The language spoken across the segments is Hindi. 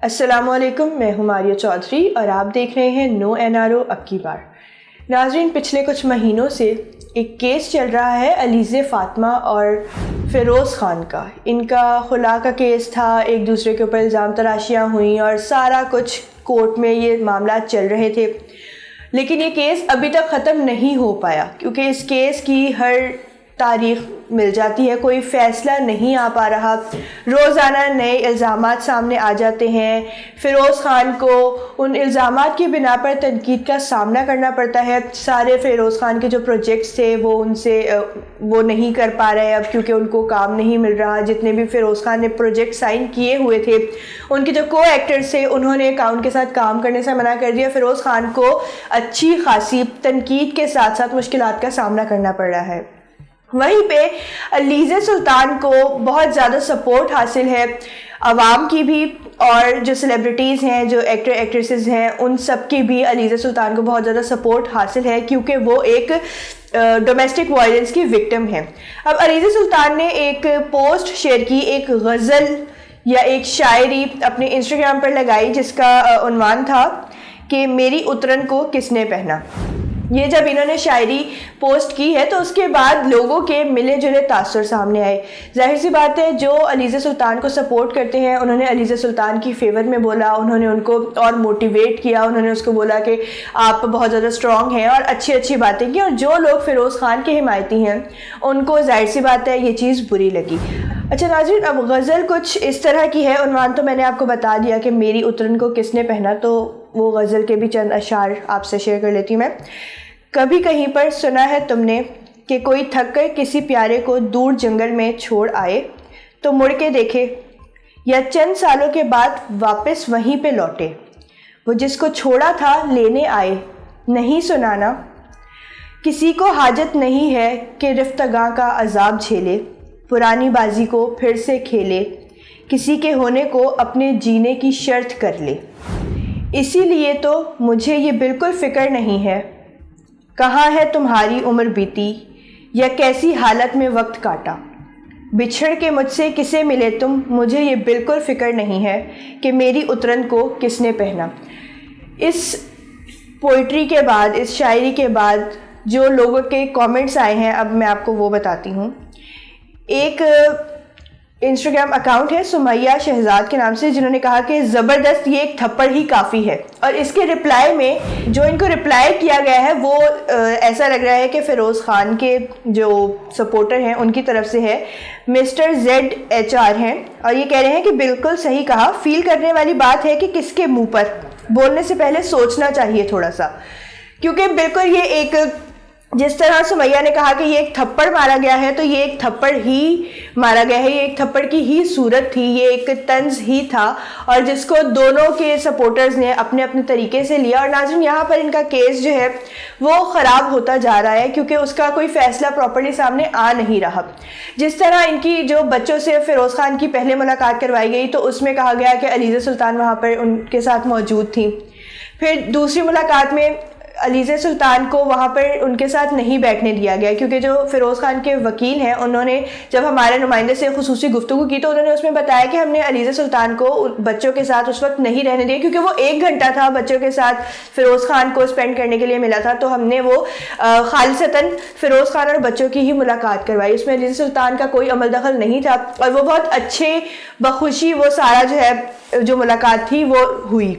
अस्सलामुअलैकुम, मैं हूं मारिया चौधरी और आप देख रहे हैं नो एनआरओ अब की बार। नाज़रीन, पिछले कुछ महीनों से एक केस चल रहा है अलीज़े फ़ातिमा और फ़िरोज़ ख़ान का। इनका खुला का केस था, एक दूसरे के ऊपर इल्ज़ाम तराशियाँ हुई और सारा कुछ कोर्ट में ये मामला चल रहे थे, लेकिन ये केस अभी तक ख़त्म नहीं हो पाया क्योंकि इस केस की हर तारीख मिल जाती है, कोई फ़ैसला नहीं आ पा रहा। रोज़ाना नए इल्ज़ामात सामने आ जाते हैं। फ़िरोज़ ख़ान को उन इल्ज़ामात की बिना पर तनकीद का सामना करना पड़ता है। सारे फ़िरोज़ ख़ान के जो प्रोजेक्ट्स थे वो नहीं कर पा रहे अब क्योंकि उनको काम नहीं मिल रहा। जितने भी फ़िरोज़ ख़ान ने प्रोजेक्ट साइन किए हुए थे, उनके जो को एक्टर्स थे उन्होंने उनके साथ काम करने से मना कर दिया। फ़िरोज़ ख़ान को अच्छी खासी तनकीद के साथ साथ मुश्किलात का सामना करना पड़ रहा है। वहीं पे अलीज़े सुल्तान को बहुत ज़्यादा सपोर्ट हासिल है आवाम की भी, और जो सेलिब्रिटीज़ हैं, जो एक्टर एक्ट्रेसेस हैं, उन सब की भी अलीज़े सुल्तान को बहुत ज़्यादा सपोर्ट हासिल है क्योंकि वो एक डोमेस्टिक वायलेंस की विक्टिम है। अब अलीज़े सुल्तान ने एक पोस्ट शेयर की, एक गज़ल या एक शायरी अपने इंस्टाग्राम पर लगाई जिसका उन्वान था कि मेरी उतरन को किसने पहना। ये जब इन्होंने शायरी पोस्ट की है तो उसके बाद लोगों के मिले जुले तासुर सामने आए। जाहिर सी बात है, जो अलीज़े सुल्तान को सपोर्ट करते हैं उन्होंने अलीज़े सुल्तान की फेवर में बोला, उन्होंने उनको और मोटिवेट किया, उन्होंने उसको बोला कि आप बहुत ज़्यादा स्ट्रॉन्ग हैं और अच्छी अच्छी बातें की। और जो लोग फ़िरोज़ ख़ान के हिमायती हैं उनको जाहिर सी बात है ये चीज़ बुरी लगी। अच्छा नाज़रीन, अब गज़ल कुछ इस तरह की है, उन्वान तो मैंने आपको बता दिया कि मेरी उतरन को किसने पहना, तो वो गज़ल के भी चंद अशार आपसे शेयर कर लेती हूँ मैं। कभी कहीं पर सुना है तुमने कि कोई थक कर किसी प्यारे को दूर जंगल में छोड़ आए तो मुड़ के देखे, या चंद सालों के बाद वापस वहीं पे लौटे, वो जिसको छोड़ा था लेने आए। नहीं सुनाना किसी को हाजत नहीं है कि रिफ्तगा का अजाब झेले, पुरानी बाजी को फिर से खेले, किसी के होने को अपने जीने की शर्त कर ले। इसीलिए तो मुझे ये बिल्कुल फ़िक्र नहीं है कहाँ है तुम्हारी उम्र बीती या कैसी हालत में वक्त काटा। बिछड़ के मुझसे किसे मिले तुम, मुझे ये बिल्कुल फ़िक्र नहीं है कि मेरी उतरन को किसने पहना। इस पोइट्री के बाद, इस शायरी के बाद जो लोगों के कमेंट्स आए हैं, अब मैं आपको वो बताती हूँ। एक इंस्टाग्राम अकाउंट है सुमैया शहजाद के नाम से, जिन्होंने कहा कि ज़बरदस्त, ये एक थप्पड़ ही काफ़ी है। और इसके रिप्लाई में जो इनको रिप्लाई किया गया है वो ऐसा लग रहा है कि फ़िरोज़ ख़ान के जो सपोर्टर हैं उनकी तरफ से है। मिस्टर ZHR हैं और ये कह रहे हैं कि बिल्कुल सही कहा, फील करने वाली बात है कि किसके मुँह पर बोलने से पहले सोचना चाहिए थोड़ा सा, क्योंकि बिल्कुल ये एक, जिस तरह सुमैया ने कहा कि ये एक थप्पड़ मारा गया है तो ये एक थप्पड़ ही मारा गया है, ये एक थप्पड़ की ही सूरत थी, ये एक तंज ही था और जिसको दोनों के सपोर्टर्स ने अपने अपने तरीके से लिया। और नाज़रीन, यहाँ पर इनका केस जो है वो ख़राब होता जा रहा है क्योंकि उसका कोई फ़ैसला प्रॉपर्ली सामने आ नहीं रहा। जिस तरह इनकी जो बच्चों से फ़िरोज़ ख़ान की पहले मुलाकात करवाई गई तो उसमें कहा गया कि अलीज़े सुल्तान वहाँ पर उनके साथ मौजूद थी। फिर दूसरी मुलाकात में अलीज़े सुल्तान को वहाँ पर उनके साथ नहीं बैठने दिया गया क्योंकि जो फ़िरोज़ ख़ान के वकील हैं उन्होंने जब हमारे नुमाइंदे से खुसूसी गुफ्तगू की तो उन्होंने उसमें बताया कि हमने अलीज़े सुल्तान को बच्चों के साथ उस वक्त नहीं रहने दिया क्योंकि वो 1 घंटा था बच्चों के साथ फ़िरोज़ ख़ान को स्पेंड करने के लिए मिला था, तो हमने वो खालिसतन फ़िरोज़ ख़ान और बच्चों की ही मुलाकात करवाई। उसमें अलीज़े सुल्तान का कोई अमल दखल नहीं था और वो बहुत अच्छे बखुशी वो सारा जो है जो मुलाकात थी वो हुई।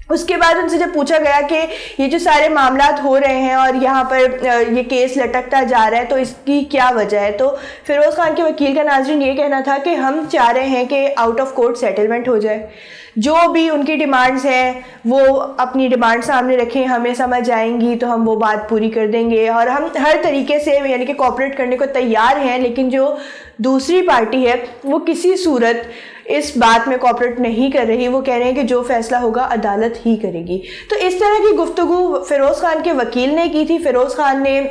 उसके बाद उनसे जब पूछा गया कि ये जो सारे मामलात हो रहे हैं और यहाँ पर ये केस लटकता जा रहा है तो इसकी क्या वजह है, तो फ़िरोज़ ख़ान के वकील का नाज़रीन ये कहना था कि हम चाह रहे हैं कि आउट ऑफ कोर्ट सेटलमेंट हो जाए, जो भी उनकी डिमांड्स हैं वो अपनी डिमांड सामने रखें, हमें समझ आएंगी तो हम वो बात पूरी कर देंगे और हम हर तरीके से यानी कि कोऑपरेट करने को तैयार हैं। लेकिन जो दूसरी पार्टी है वो किसी सूरत इस बात में कोऑपरेट नहीं कर रही, वो कह रहे हैं कि जो फैसला होगा अदालत ही करेगी। तो इस तरह की गुफ्तगू फ़िरोज़ ख़ान के वकील ने की थी। फ़िरोज़ ख़ान ने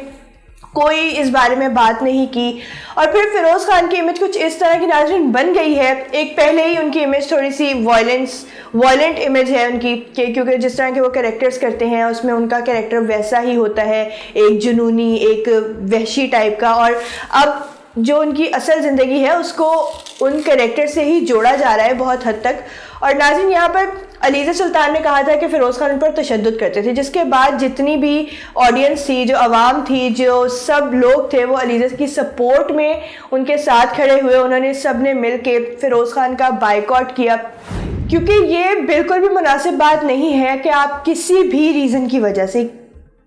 कोई इस बारे में बात नहीं की और फिर फ़िरोज़ ख़ान की इमेज कुछ इस तरह की नाज़रीन बन गई है। एक पहले ही उनकी इमेज थोड़ी सी वायलेंट इमेज है उनकी, क्योंकि जिस तरह के वो कैरेक्टर्स करते हैं उसमें उनका कैरेक्टर वैसा ही होता है, एक जुनूनी, एक वहशी टाइप का। और अब जो उनकी असल ज़िंदगी है उसको उन कैरेक्टर से ही जोड़ा जा रहा है बहुत हद तक। और नाज़रीन, यहाँ पर अलीज़ा सुल्तान ने कहा था कि फ़िरोज़ खान पर तशद्दुद करते थे, जिसके बाद जितनी भी ऑडियंस थी, जो आवाम थी, जो सब लोग थे, वो अलीज़ा की सपोर्ट में उनके साथ खड़े हुए। उन्होंने सब ने मिल के फ़िरोज़ खान का बाइकआउट किया, क्योंकि ये बिल्कुल भी मुनासिब बात नहीं है कि आप किसी भी रीज़न की वजह से,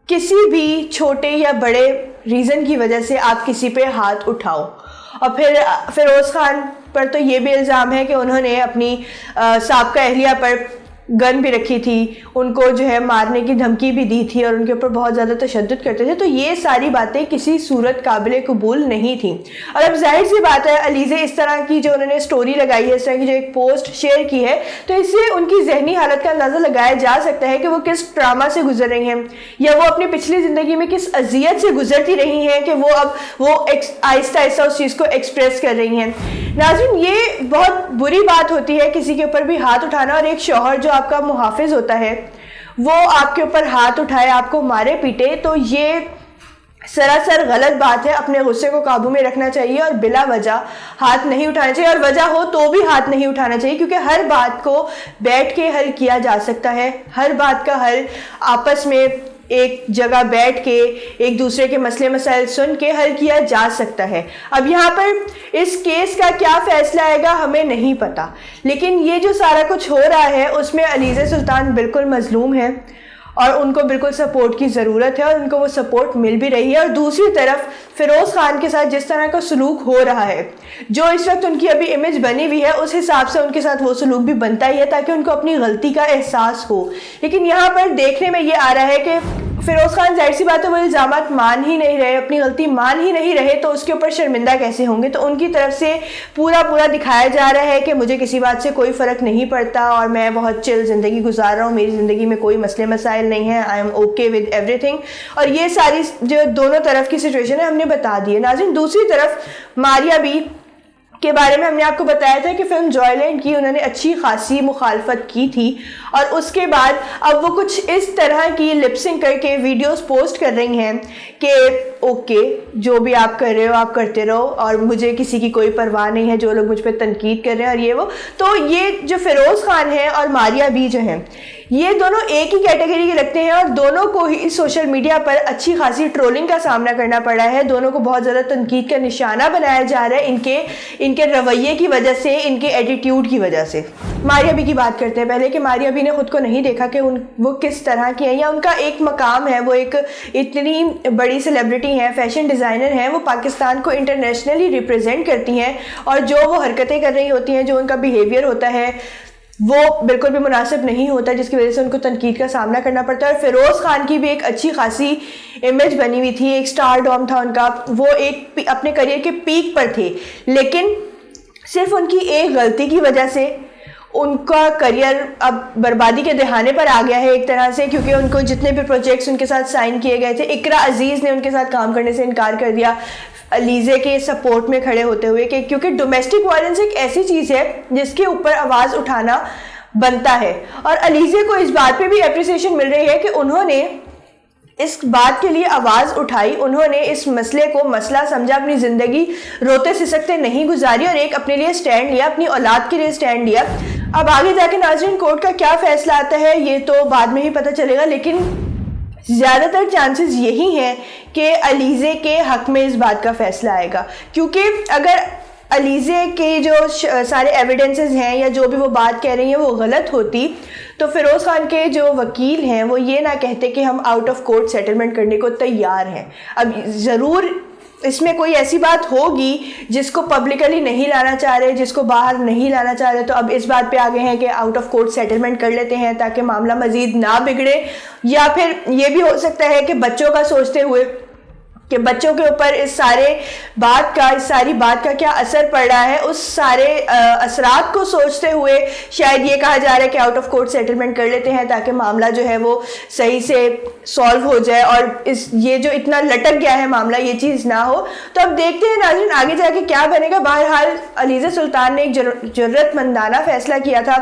किसी भी छोटे या बड़े रीज़न की वजह से आप किसी पे हाथ उठाओ। और फिर फ़िरोज़ खान पर तो ये भी इल्ज़ाम है कि उन्होंने अपनी साबिक़ा अहलिया पर गन भी रखी थी, उनको जो है मारने की धमकी भी दी थी और उनके ऊपर बहुत ज़्यादा तशद्दुद करते थे। तो ये सारी बातें किसी सूरत काबिल कबूल नहीं थी। और अब जाहिर सी बात है, अलीज़े इस तरह की जो उन्होंने स्टोरी लगाई है, इस तरह की जो एक पोस्ट शेयर की है, तो इससे उनकी जहनी हालत का अंदाज़ा लगाया जा सकता है कि वो किस ड्रामा से गुजर रही हैं, या वो अपनी पिछली ज़िंदगी में किस अजियत से गुजरती रही हैं कि वो अब वो आहिस्ता आहिस्ता उस चीज़ को एक्सप्रेस कर रही हैं। नाज़रीन, ये बहुत बुरी बात होती है किसी के ऊपर भी हाथ उठाना, और एक शौहर जो आपका मुहाफिज होता है वो आपके ऊपर हाथ उठाए, आपको मारे पीटे, तो ये सरासर गलत बात है। अपने गुस्से को काबू में रखना चाहिए और बिला वजह हाथ नहीं उठाना चाहिए, और वजह हो तो भी हाथ नहीं उठाना चाहिए, क्योंकि हर बात को बैठ के हल किया जा सकता है। हर बात का हल आपस में एक जगह बैठ के एक दूसरे के मसले मसाइल सुन के हल किया जा सकता है। अब यहाँ पर इस केस का क्या फैसला आएगा हमें नहीं पता, लेकिन ये जो सारा कुछ हो रहा है उसमें अलीज़ा सुल्तान बिल्कुल मजलूम है और उनको बिल्कुल सपोर्ट की ज़रूरत है, और उनको वो सपोर्ट मिल भी रही है। और दूसरी तरफ फ़िरोज़ खान के साथ जिस तरह का सलूक हो रहा है, जो इस वक्त उनकी अभी इमेज बनी हुई है, उस हिसाब से उनके साथ वो सलूक भी बनता ही है ताकि उनको अपनी गलती का एहसास हो। लेकिन यहाँ पर देखने में ये आ रहा है कि फ़िरोज़ खान जाहिर सी बात है वो इल्ज़ामात मान ही नहीं रहे, अपनी गलती मान ही नहीं रहे, तो उसके ऊपर शर्मिंदा कैसे होंगे। तो उनकी तरफ से पूरा दिखाया जा रहा है कि मुझे किसी बात से कोई फ़र्क नहीं पड़ता और मैं बहुत चिल ज़िंदगी गुजार रहा हूँ, मेरी ज़िंदगी में कोई मसले मसाइल नहीं है, I am okay with everything. और ये सारी जो दोनों तरफ की सिचुएशन है हमने बता दी है। नाज़रीन, दूसरी तरफ मारिया बी के बारे में हमने आपको बताया था कि फिल्म जॉयलैंड की उन्होंने अच्छी खासी मुखालफत की थी, और उसके बाद अब वो कुछ इस तरह की लिपसिंग करके वीडियोस पोस्ट कर रही हैं कि ओके, जो भी आप कर रहे हो आप करते रहो और मुझे किसी की कोई परवाह नहीं है, जो लोग मुझ पर तनकीद कर रहे हैं और ये वो। तो ये जो फ़िरोज़ खान है और मारिया बी जो हैं, ये दोनों एक ही कैटेगरी के लगते हैं और दोनों को ही सोशल मीडिया पर अच्छी खासी ट्रोलिंग का सामना करना पड़ा है। दोनों को बहुत ज़्यादा तनकीद का निशाना बनाया जा रहा है इनके रवैये की वजह से, इनके एटीट्यूड की वजह से। मारिया बी की बात करते हैं पहले कि मारिया बी ने खुद को नहीं देखा कि वो किस तरह की है, या उनका एक मकाम है, वो एक इतनी बड़ी सेलिब्रिटी हैं, फैशन डिज़ाइनर हैं, वो पाकिस्तान को इंटरनेशनली रिप्रेजेंट करती हैं, और जो वो हरकतें कर रही होती हैं, जो उनका बिहेवियर होता है, वो बिल्कुल भी मुनासिब नहीं होता, जिसकी वजह से उनको तनकीद का सामना करना पड़ता है। और फ़िरोज़ खान की भी एक अच्छी खासी इमेज बनी हुई थी, एक स्टारडॉम था उनका, वो एक अपने करियर के पीक पर थे, लेकिन सिर्फ उनकी एक गलती की वजह से उनका करियर अब बर्बादी के दहाने पर आ गया है एक तरह से, क्योंकि उनको जितने भी प्रोजेक्ट्स उनके साथ साइन किए गए थे, इकरा अजीज़ ने उनके साथ काम करने से इनकार कर दिया अलीज़े के सपोर्ट में खड़े होते हुए, कि क्योंकि डोमेस्टिक वायलेंस एक ऐसी चीज़ है जिसके ऊपर आवाज़ उठाना बनता है। और अलीज़े को इस बात पे भी अप्रिसिएशन मिल रही है कि उन्होंने इस बात के लिए आवाज़ उठाई, उन्होंने इस मसले को मसला समझा, अपनी ज़िंदगी रोते सिसकते नहीं गुजारी और एक अपने लिए स्टैंड लिया, अपनी औलाद के लिए स्टैंड लिया। अब आगे जाके नाज़रीन कोर्ट का क्या फ़ैसला आता है ये तो बाद में ही पता चलेगा, लेकिन ज़्यादातर चांसेस यही हैं कि अलीज़े के हक़ में इस बात का फ़ैसला आएगा, क्योंकि अगर अलीज़े के जो सारे एविडेंसेस हैं या जो भी वो बात कह रही हैं वो गलत होती, तो फ़िरोज़ खान के जो वकील हैं वो ये ना कहते कि हम आउट ऑफ कोर्ट सेटलमेंट करने को तैयार हैं। अब ज़रूर इसमें कोई ऐसी बात होगी जिसको पब्लिकली नहीं लाना चाह रहे, जिसको बाहर नहीं लाना चाह रहे, तो अब इस बात पे आ गए हैं कि आउट ऑफ कोर्ट सेटलमेंट कर लेते हैं ताकि मामला मज़ीद ना बिगड़े। या फिर ये भी हो सकता है कि बच्चों का सोचते हुए कि बच्चों के ऊपर इस सारी बात का क्या असर पड़ रहा है, उस सारे असरात को सोचते हुए शायद ये कहा जा रहा है कि आउट ऑफ कोर्ट सेटलमेंट कर लेते हैं ताकि मामला जो है वो सही से सॉल्व हो जाए और ये जो इतना लटक गया है मामला, ये चीज़ ना हो। तो अब देखते हैं नाज़रीन आगे जाके क्या बनेगा। बहरहाल अलीज़ा सुल्तान ने एक जरूरतमंदाना फैसला किया था,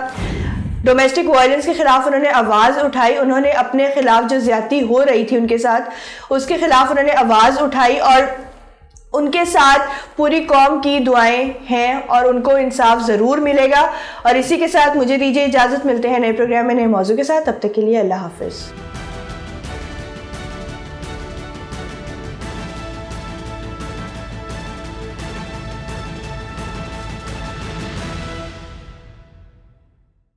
डोमेस्टिक वायलेंस के ख़िलाफ़ उन्होंने आवाज़ उठाई, उन्होंने अपने ख़िलाफ़ जो ज़्यादती हो रही थी उनके साथ उसके ख़िलाफ़ उन्होंने आवाज़ उठाई और उनके साथ पूरी कौम की दुआएं हैं और उनको इंसाफ ज़रूर मिलेगा। और इसी के साथ मुझे दीजिए इजाज़त, मिलते हैं नए प्रोग्राम में नए मौजू के साथ। तब तक के लिए अल्लाह हाफ़िज़।